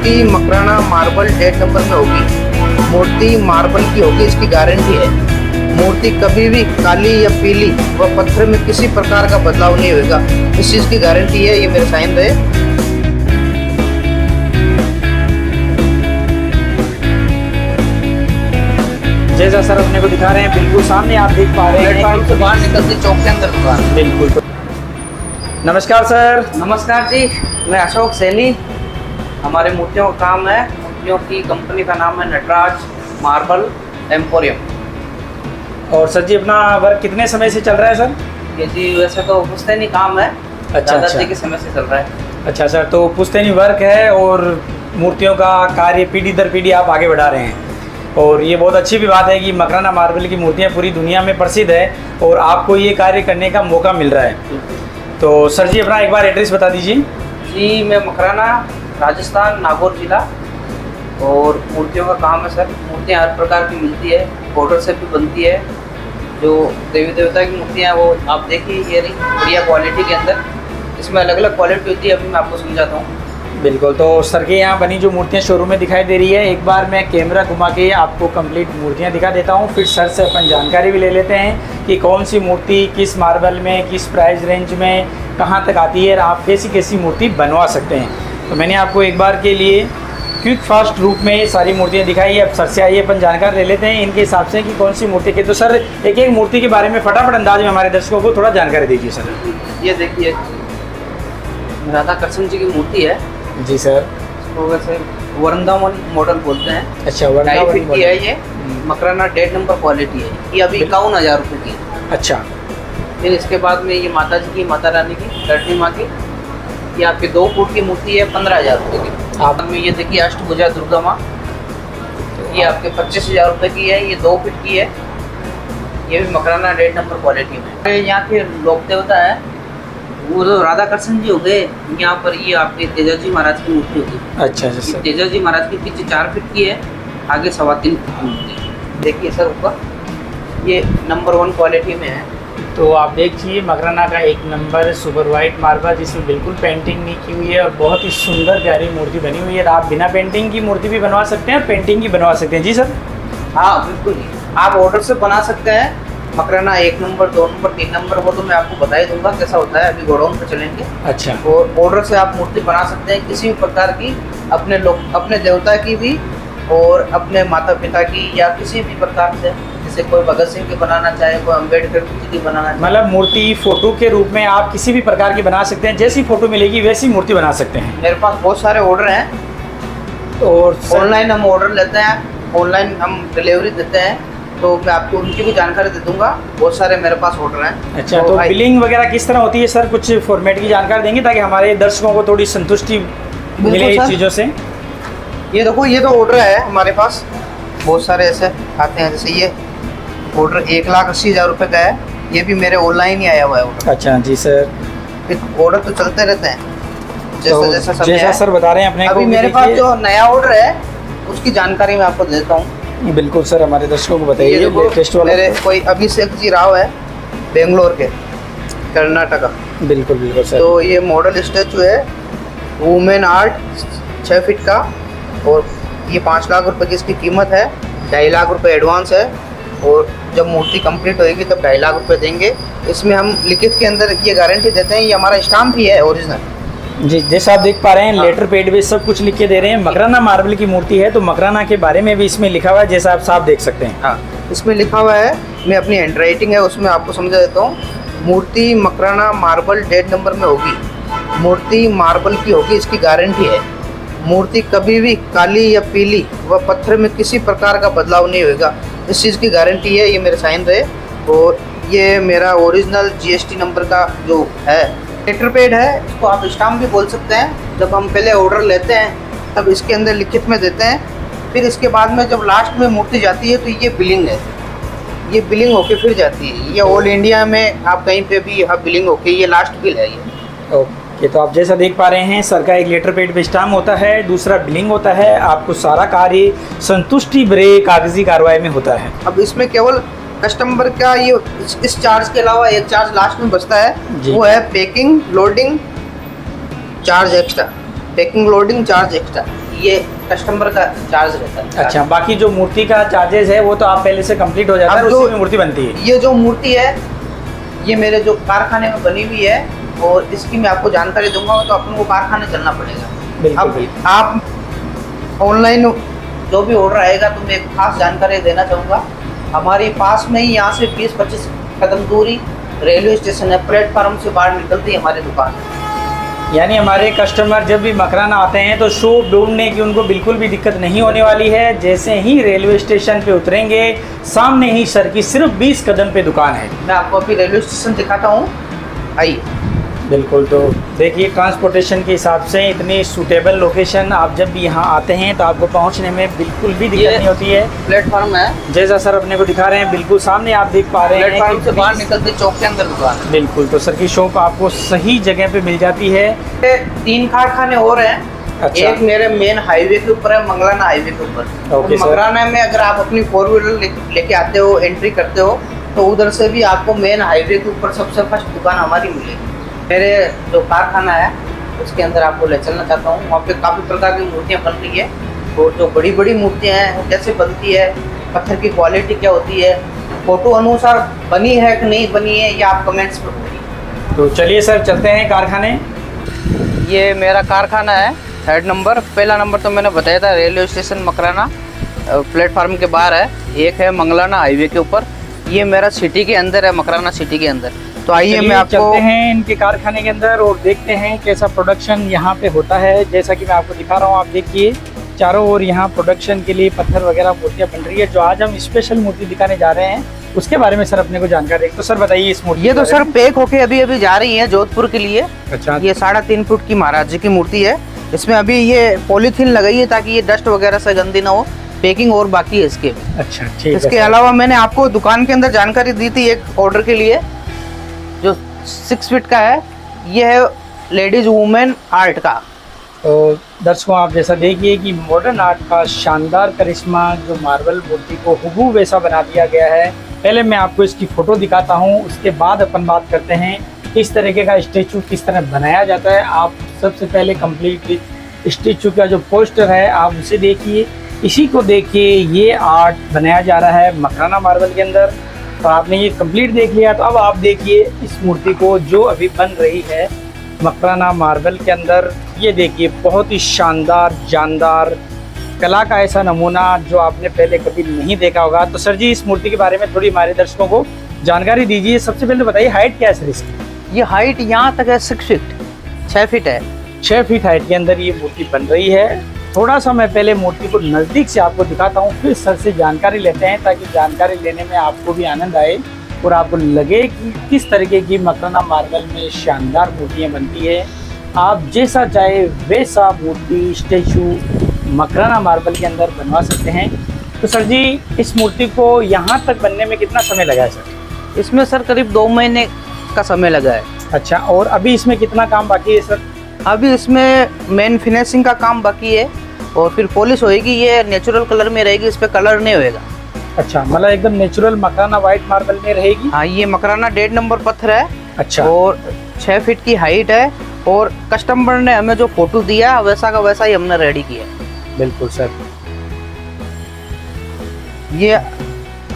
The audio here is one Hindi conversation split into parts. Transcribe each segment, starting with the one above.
मूर्ति मकराना मार्बल डेट नंबर में होगी। मूर्ति मार्बल की होगी, इसकी गारंटी है। मूर्ति कभी भी काली या पीली व पत्थर में किसी प्रकार का बदलाव नहीं होगा, इस चीज़ की गारंटी है। ये मेरे साइन रहे। जैसा सर अपने को दिखा रहे हैं, बिल्कुल सामने आप देख पा रहे हैं प्लेटफॉर्म से बाहर निकलते चौक के अंदर दुकान। बिल्कुल। नमस्कार सर। नमस्कार जी, मैं अशोक सैनी। हमारे मूर्तियों का काम है, मूर्तियों की कंपनी का नाम है नटराज मार्बल एम्पोरियम। और सर जी अपना वर्क कितने समय से चल रहा है सर? ये जी वैसे तो पुश्तैनी काम है, अच्छा। दादाजी के समय से चल रहा है। अच्छा सर, तो पुश्तैनी वर्क है और मूर्तियों का कार्य पीढ़ी दर पीढ़ी आप आगे बढ़ा रहे हैं। और ये बहुत अच्छी भी बात है कि मकराना मार्बल की मूर्तियाँ पूरी दुनिया में प्रसिद्ध है और आपको ये कार्य करने का मौका मिल रहा है। तो सर जी अपना एक बार एड्रेस बता दीजिए। जी, मैं मकराना, राजस्थान, नागौर जिला। और मूर्तियों का काम है सर। मूर्तियाँ हर प्रकार की मिलती है, ऑर्डर से भी बनती है। जो देवी देवता की मूर्तियाँ हैं वो आप देखिए, ये रही बढ़िया क्वालिटी के अंदर। इसमें अलग अलग क्वालिटी होती है, अभी मैं आपको समझाता हूँ। बिल्कुल। तो सर के यहाँ बनी जो मूर्तियाँ शोरूम में दिखाई दे रही है, एक बार मैं कैमरा घुमा के आपको कंप्लीट मूर्तियाँ दिखा देता हूँ, फिर सर से अपन जानकारी भी ले लेते हैं कि कौन सी मूर्ति किस मार्बल में, किस प्राइस रेंज में, कहाँ तक आती है और आप कैसी कैसी मूर्ति बनवा सकते हैं। तो मैंने आपको एक बार के लिए क्विक फास्ट रूप में ये सारी मूर्तियाँ दिखाई है। अब सर से आइए अपन जानकारी ले लेते हैं इनके हिसाब से कि कौन सी मूर्ति के। तो सर एक एक मूर्ति के बारे में फटाफट अंदाज में हमारे दर्शकों को थोड़ा जानकारी दीजिए सर। ये देखिए, राधा कृष्ण जी की मूर्ति है। जी सर। तो वैसे वृंदावन मॉडल बोलते हैं। अच्छा, 2.5 फीट की है ये। मकराना डेट नंबर क्वालिटी है। ये अभी 51,000 रुपये की है। अच्छा। फिर इसके बाद में ये माता जी की, माता रानी की, लक्ष्मी माँ की, ये आपके 2 फुट की मूर्ति है, 15,000 रुपये की। आप में ये देखिए अष्टभुजा दुर्गा माँ, ये आपके 25,000 रुपये की है। ये 2 फीट की है। ये भी मकराना डेट नंबर क्वालिटी में। यहाँ के लोक देवता है वो तो राधा कृष्ण जी हो गए। यहाँ पर ये आपके तेजा जी महाराज की मूर्ति होगी। अच्छा सर। तेजा जी महाराज की पीछे 4 फीट की है, आगे 3.25 फीट की मूर्ति है। देखिए सर ऊपर ये नंबर 1 क्वालिटी में है। तो आप देखिए मकराना का 1 नंबर सुपर वाइट मार्बल, जिसमें बिल्कुल पेंटिंग नहीं की हुई है और बहुत ही सुंदर प्यारी मूर्ति बनी हुई है। आप बिना पेंटिंग की मूर्ति भी बनवा सकते हैं और पेंटिंग की बनवा सकते हैं। जी सर। हाँ बिल्कुल, आप ऑर्डर से बना सकते हैं। मकराना 1 नंबर, 2 नंबर, 3 नंबर, वो तो मैं आपको बता ही दूंगा कैसा होता है। अभी गोडाउन पे चलेंगे। अच्छा। और ऑर्डर से आप मूर्ति बना सकते हैं किसी भी प्रकार की, अपने लोग, अपने देवता की भी और अपने माता पिता की, या किसी भी प्रकार से। जैसे कोई भगत सिंह की बनाना चाहे, कोई अम्बेडकर जी की बनाना चाहे। मतलब मूर्ति फोटो के रूप में आप किसी भी प्रकार की बना सकते हैं, जैसी फोटो मिलेगी वैसी मूर्ति बना सकते हैं। मेरे पास बहुत सारे ऑर्डर हैं। और ऑनलाइन हम ऑर्डर लेते हैं, ऑनलाइन हम डिलीवरी देते हैं, तो मैं आपको उनकी भी जानकारी दे दूंगा। बहुत सारे मेरे पास ऑर्डर हैं। अच्छा, तो बिलिंग वगैरह किस तरह होती है सर? कुछ फॉर्मेट की जानकारी देंगे ताकि हमारे दर्शकों को थोड़ी संतुष्टि मिले इस चीज़ों से। ये देखो, ये तो ऑर्डर है हमारे पास, बहुत सारे ऐसे आते हैं। जैसे ये ऑर्डर 1,80,000 रुपये का है, ये भी मेरे ऑनलाइन ही आया हुआ है ऑर्डर। अच्छा जी सर। ऑर्डर तो चलते रहते हैं जैसा सर बता रहे हैं अपने। अभी मेरे पास जो नया ऑर्डर है उसकी जानकारी मैं आपको देता हूँ। बिल्कुल सर, हमारे दर्शकों को बताइए। लेटेस्ट वाला मेरे कोई अभिषेक जी राव है, बेंगलोर के, कर्नाटका। बिल्कुल बिल्कुल सर। तो ये मॉडल स्टैचू है, वुमेन आर्ट, 6 फीट का, और ये 5 लाख रुपए की इसकी कीमत है। 2.5 लाख रुपए एडवांस है, और जब मूर्ति कंप्लीट होएगी तब 2.5 लाख रुपए देंगे। इसमें हम लिखित के अंदर ये गारंटी देते हैं, ये हमारा स्टाम्प भी है ओरिजिनल। जी, जैसा आप देख पा रहे हैं लेटर पेड पे सब कुछ लिख के दे रहे हैं। मकराना मार्बल की मूर्ति है तो मकराना के बारे में भी इसमें लिखा हुआ है, जैसा आप साफ देख सकते हैं। हाँ, इसमें लिखा हुआ है, मैं अपनी हैंड राइटिंग है उसमें आपको समझा देता हूँ। मूर्ति मकराना मार्बल डेट नंबर में होगी। मूर्ति मार्बल की होगी, इसकी गारंटी है। मूर्ति कभी भी काली या पीली व पत्थर में किसी प्रकार का बदलाव नहीं होगा, इस चीज़ की गारंटी है। ये मेरे साइन रहे। और ये मेरा ओरिजिनल GST नंबर का जो है लेटर पेड है, इसको आप स्टाम्प भी बोल सकते हैं। जब हम पहले ऑर्डर लेते हैं तब इसके अंदर लिखित में देते हैं, फिर इसके बाद में जब लास्ट में मूर्ति जाती है तो ये बिलिंग है, ये बिलिंग होके फिर जाती है। ये ऑल इंडिया में आप कहीं पे भी यहाँ बिलिंग होके, ये लास्ट बिल है ये। ओके, तो आप जैसा देख पा रहे हैं सर का एक लेटर पेड पे स्टाम्प होता है, दूसरा बिलिंग होता है। आपको सारा कार्य संतुष्टि भरे कागजी कार्रवाई में होता है। अब इसमें केवल कस्टमर का ये इस चार्ज के अलावा एक चार्ज लास्ट में बचता है, वो है packing loading charge extra. Packing loading charge extra, ये कस्टमर का चार्ज रहता है। अच्छा, बाकी जो मूर्ति का चार्जेस है वो तो आप पहले से कंप्लीट हो जाता है, उसी में मूर्ति बनती है। ये जो मूर्ति है ये मेरे जो कारखाने में बनी हुई है और इसकी मैं आपको जानकारी दूंगा, तो अपन को कारखाने चलना पड़ेगा। बिल्कुल, अब आप ऑनलाइन जो भी ऑर्डर आएगा तो मैं एक खास जानकारी देना चाहूँगा। हमारे पास में ही यहाँ से 20-25 कदम दूरी रेलवे स्टेशन है, प्लेटफार्म से बाहर निकलती है हमारी दुकान। यानी हमारे कस्टमर जब भी मकराना आते हैं तो शॉप ढूंढने की उनको बिल्कुल भी दिक्कत नहीं होने वाली है। जैसे ही रेलवे स्टेशन पे उतरेंगे सामने ही सर की सिर्फ 20 कदम पे दुकान है। मैं आपको अभी रेलवे स्टेशन दिखाता हूँ, आइए। बिल्कुल, तो देखिए ट्रांसपोर्टेशन के हिसाब से इतनी सूटेबल लोकेशन, आप जब भी यहाँ आते हैं तो आपको पहुँचने में बिल्कुल भी दिक्कत नहीं होती है। प्लेटफार्म है, जैसा सर अपने को दिखा रहे हैं, बिल्कुल सामने आप देख पा रहे हैं प्लेटफार्म से बाहर निकलते चौक के अंदर दुकान है। बिल्कुल, तो सर की शॉप आपको सही जगह पे मिल जाती है। 3 कारखाने और हैं। अच्छा। एक मेरे मेन हाईवे के ऊपर है, मंगलाना हाईवे के ऊपर। Okay sir. मंगलाना में अगर आप अपनी 4 व्हीलर लेके आते हो, एंट्री करते हो, तो उधर से भी आपको मेन हाईवे के ऊपर सबसे फर्स्ट दुकान हमारी मिलेगी। मेरे जो कारखाना है उसके अंदर आपको ले चलना चाहता हूँ। वहाँ पे काफ़ी प्रकार की मूर्तियाँ बन रही है, और जो बड़ी बड़ी मूर्तियाँ हैं वो कैसे बनती है, पत्थर की क्वालिटी क्या होती है, फोटो अनुसार बनी है कि नहीं बनी है, ये आप कमेंट्स में बोलिए। तो चलिए सर चलते हैं कारखाने। ये मेरा कारखाना है, 3rd नंबर। पहला नंबर तो मैंने बताया था रेलवे स्टेशन मकराना, प्लेटफार्म के बाहर है। एक है मंगलाना हाईवे के ऊपर। ये मेरा सिटी के अंदर है, मकराना सिटी के अंदर। तो आइए मैं आपको चलते हैं इनके कारखाने के अंदर और देखते हैं कैसा प्रोडक्शन यहाँ पे होता है। जैसा कि मैं आपको दिखा रहा हूँ, आप देखिए चारों ओर यहाँ प्रोडक्शन के लिए पत्थर वगैरह मूर्तियाँ बन रही है। जो आज हम स्पेशल मूर्ति दिखाने जा रहे हैं उसके बारे में सर अपने को जानकारी है। तो सर बताइए इस मूर्ति। ये तो सर पैक होके अभी अभी जा रही है जोधपुर के लिए। अच्छा। ये 3.5 फुट की महाराज जी की मूर्ति है। इसमें अभी ये पॉलीथीन लगाई है ताकि ये डस्ट वगैरह से गंदी ना हो। पैकिंग और बाकी है इसके। अच्छा, ठीक है। इसके अलावा मैंने आपको दुकान के अंदर जानकारी दी थी एक ऑर्डर के लिए, जो 6 फीट का है। ये है लेडीज वुमेन आर्ट का। तो दर्शकों आप जैसा देखिए कि मॉडर्न आर्ट का शानदार करिश्मा जो मार्बल मूर्ति को हुबहू वैसा बना दिया गया है। पहले मैं आपको इसकी फ़ोटो दिखाता हूँ, उसके बाद अपन बात करते हैं इस तरीके का स्टेचू किस तरह बनाया जाता है। आप सबसे पहले कंप्लीट स्टेचू का जो पोस्टर है आप उसे देखिए, इसी को देखिए। ये आर्ट बनाया जा रहा है मकराना मार्बल के अंदर। तो आपने ये कंप्लीट देख लिया, तो अब आप देखिए इस मूर्ति को जो अभी बन रही है मकराना मार्बल के अंदर। ये देखिए बहुत ही शानदार जानदार कला का ऐसा नमूना जो आपने पहले कभी नहीं देखा होगा। तो सर जी इस मूर्ति के बारे में थोड़ी हमारे दर्शकों को जानकारी दीजिए। सबसे पहले बताइए हाइट क्या है सर इसकी? ये हाइट यहाँ तक है 6 फीट, 6 फीट है। 6 फीट हाइट के अंदर ये मूर्ति बन रही है। थोड़ा सा मैं पहले मूर्ति को नज़दीक से आपको दिखाता हूँ, फिर सर से जानकारी लेते हैं, ताकि जानकारी लेने में आपको भी आनंद आए और आपको लगे कि किस तरीके की मकराना मार्बल में शानदार मूर्तियाँ बनती है। आप जैसा चाहे वैसा मूर्ति स्टेचू मकराना मार्बल के अंदर बनवा सकते हैं। तो सर जी इस मूर्ति को यहाँ तक बनने में कितना समय लगा है सर? इसमें सर करीब 2 महीने का समय लगा है। अच्छा, और अभी इसमें कितना काम बाकी है सर? अभी इसमें मेन फिनिशिंग का काम बाकी है और फिर पॉलिश होएगी। ये नेचुरल कलर में रहेगी, इस पे कलर नहीं होएगा। अच्छा, मतलब एकदम नेचुरल मकराना वाइट मार्बल में रहेगी। हाँ, ये मकराना 1.5 नंबर पत्थर है। अच्छा। और 6 फीट की हाइट है, और कस्टमर ने हमें जो फोटो दिया वैसा का वैसा ही हमने रेडी किया। बिल्कुल सर। ये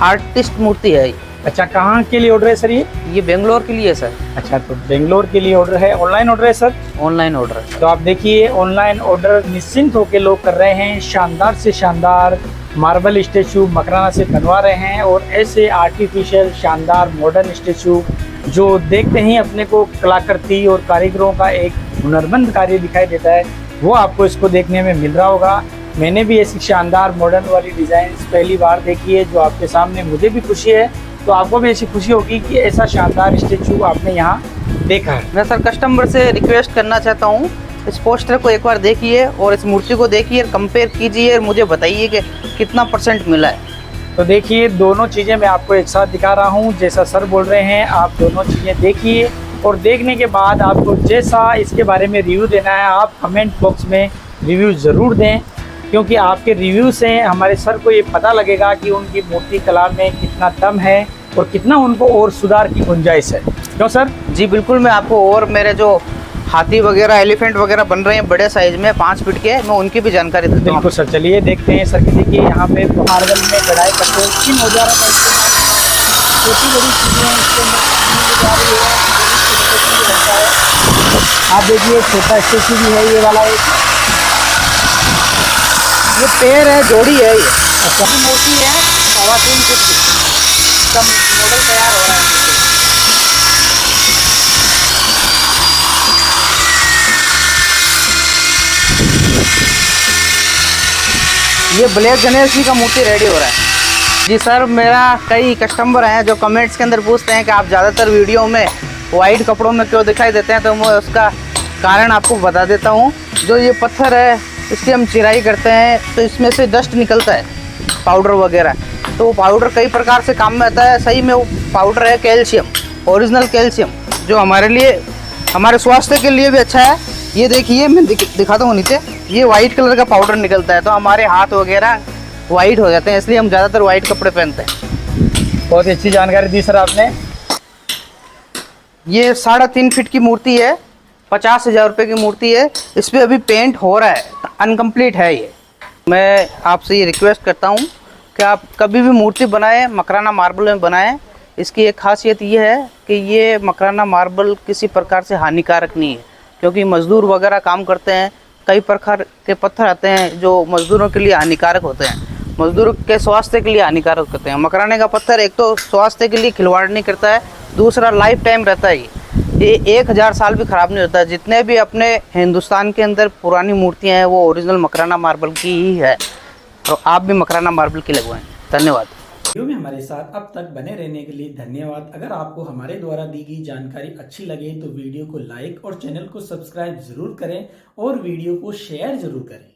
आर्टिस्ट मूर्ति है। अच्छा, कहाँ के लिए ऑर्डर है सर ये बेंगलोर के लिए है सर। अच्छा, तो बेंगलोर के लिए ऑर्डर है, ऑनलाइन ऑर्डर है सर? ऑनलाइन ऑर्डर है। तो आप देखिए ऑनलाइन ऑर्डर निश्चिंत होकर लोग कर रहे हैं। शानदार से शानदार मार्बल स्टेचू मकराना से बनवा रहे हैं, और ऐसे आर्टिफिशियल शानदार मॉडर्न स्टेचू जो देखते ही अपने को कलाकृति और कारीगरों का एक हुनरमंद कार्य दिखाई देता है, वो आपको इसको देखने में मिल रहा होगा। मैंने भी ऐसी शानदार मॉडर्न वाली डिज़ाइन पहली बार देखी है जो आपके सामने, मुझे भी खुशी है, तो आपको भी ऐसी खुशी होगी कि ऐसा शानदार स्टेचू आपने यहाँ देखा है। मैं सर कस्टमर से रिक्वेस्ट करना चाहता हूँ, इस पोस्टर को एक बार देखिए और इस मूर्ति को देखिए, कंपेयर कीजिए और मुझे बताइए कि कितना % मिला है। तो देखिए दोनों चीज़ें मैं आपको एक साथ दिखा रहा हूँ, जैसा सर बोल रहे हैं आप दोनों चीज़ें देखिए, और देखने के बाद आपको जैसा इसके बारे में रिव्यू देना है आप कमेंट बॉक्स में रिव्यू ज़रूर दें, क्योंकि आपके रिव्यू से हमारे सर को ये पता लगेगा कि उनकी मूर्ति कला में कितना दम है और कितना उनको और सुधार की गुंजाइश है। क्यों सर? जी बिल्कुल, मैं आपको और मेरे जो हाथी वगैरह एलिफेंट वगैरह बन रहे हैं बड़े साइज में 5 फीट के, मैं उनकी भी जानकारी देता हूँ। बिल्कुल सर, चलिए देखते हैं सर कि देखिए यहाँ पे मार्बल में कढ़ाई करते हैं, किन औजारों का इस्तेमाल, छोटी बड़ी चीज़ें हैं इसके अंदर जा रही है, रहता है। आप देखिए छोटा स्टेचू भी है ये वाला एक, ये पैर है, जोड़ी है, ये अच्छा मूर्ति है 3.25 फीट की। सब मॉडल तैयार हो रहा है। ये ब्लैक गणेश जी का मूर्ति रेडी हो रहा है। जी सर, मेरा कई कस्टमर हैं जो कमेंट्स के अंदर पूछते हैं कि आप ज़्यादातर वीडियो में वाइट कपड़ों में क्यों दिखाई देते हैं, तो मैं उसका कारण आपको बता देता हूँ। जो ये पत्थर है इसकी हम चिराई करते हैं तो इसमें से डस्ट निकलता है, पाउडर वगैरह, तो वो पाउडर कई प्रकार से काम में आता है। सही में वो पाउडर है कैल्शियम, ओरिजिनल कैल्शियम, जो हमारे लिए, हमारे स्वास्थ्य के लिए भी अच्छा है। ये देखिए, मैं दिखाता हूँ नीचे, ये वाइट कलर का पाउडर निकलता है तो हमारे हाथ वगैरह वाइट हो जाते हैं, इसलिए हम ज़्यादातर वाइट कपड़े पहनते हैं। बहुत ही अच्छी जानकारी दी सर आपने। ये 3.5 फीट की मूर्ति है, 50,000 रुपये की मूर्ति है। इस पर अभी पेंट हो रहा है, अनकम्प्लीट है ये। मैं आपसे ये रिक्वेस्ट करता हूँ कि आप कभी भी मूर्ति बनाएं मकराना मार्बल में बनाएं। इसकी एक खासियत ये है कि ये मकराना मार्बल किसी प्रकार से हानिकारक नहीं है, क्योंकि मज़दूर वगैरह काम करते हैं, कई प्रकार के पत्थर आते हैं जो मज़दूरों के लिए हानिकारक होते हैं, मज़दूरों के स्वास्थ्य के लिए हानिकारक होते हैं। मकराने का पत्थर एक तो स्वास्थ्य के लिए खिलवाड़ नहीं करता है, दूसरा लाइफ टाइम रहता है। ये 1000 साल भी ख़राब नहीं होता है। जितने भी अपने हिंदुस्तान के अंदर पुरानी मूर्तियाँ हैं वो ओरिजिनल मकराना मार्बल की ही है, तो आप भी मकराना मार्बल की लगवाएं। धन्यवाद। वीडियो में हमारे साथ अब तक बने रहने के लिए धन्यवाद। अगर आपको हमारे द्वारा दी गई जानकारी अच्छी लगे तो वीडियो को लाइक और चैनल को सब्सक्राइब जरूर करें और वीडियो को शेयर जरूर करें।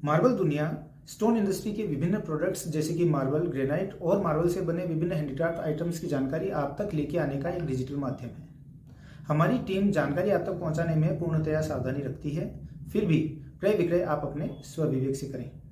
मार्बल दुनिया स्टोन इंडस्ट्री के विभिन्न प्रोडक्ट्स जैसे कि मार्बल, ग्रेनाइट और मार्बल से बने विभिन्न हैंडीक्राफ्ट आइटम्स की जानकारी आप तक लेके आने का एक डिजिटल माध्यम है। हमारी टीम जानकारी आप तक पहुंचाने में पूर्णतया सावधानी रखती है, फिर भी क्रय विक्रय आप अपने स्वविवेक से करें।